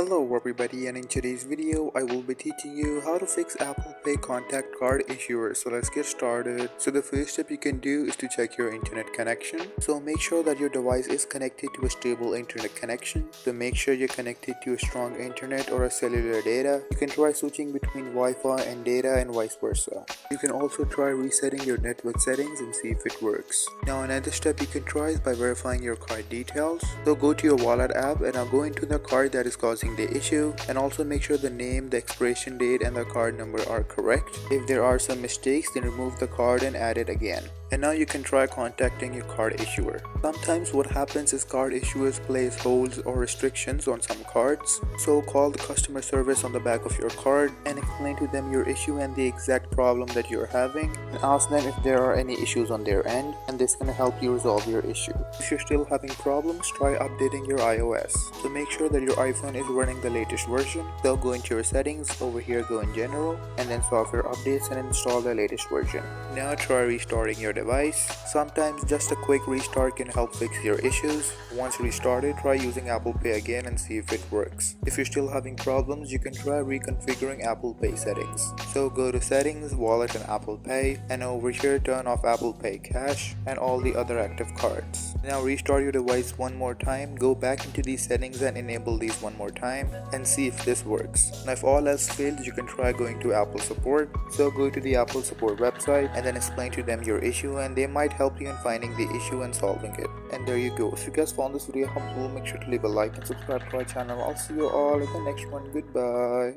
Hello everybody, and in today's video I will be teaching you how to fix Apple Pay contact card issuer. So let's get started. So the first step you can do is to check your internet connection. So make sure that your device is connected to a stable internet connection. So make sure you're connected to a strong internet or a cellular data. You can try switching between Wi-Fi and data and vice versa. You can also try resetting your network settings and see if it works. Now another step you can try is by verifying your card details. So go to your wallet app and now go into the card that is causing the issue, and also make sure the name, the expiration date and the card number are correct. If there are some mistakes, then remove the card and add it again. And now you can try contacting your card issuer. Sometimes what happens is card issuers place holds or restrictions on some cards. So call the customer service on the back of your card and explain to them your issue and the exact problem that you're having, and ask them if there are any issues on their end, and this can help you resolve your issue. If you're still having problems, try updating your iOS. So make sure that your iPhone is running the latest version. So go into your settings, over here go in general, and then software updates and install the latest version. Now try restarting your device. Sometimes just a quick restart can help fix your issues. Once restarted, try using Apple Pay again and see if it works. If you're still having problems, you can try reconfiguring Apple Pay settings. So go to settings, wallet and Apple Pay, and over here turn off Apple Pay Cash and all the other active cards. Now restart your device one more time, go back into these settings and enable these one more time and see if this works. Now if all else fails, you can try going to Apple support. So go to the Apple support website and then explain to them your issue, and they might help you in finding the issue and solving it. And there you go. If you guys found this video helpful, make sure to leave a like and subscribe to our channel. I'll see you all in the next one. Goodbye.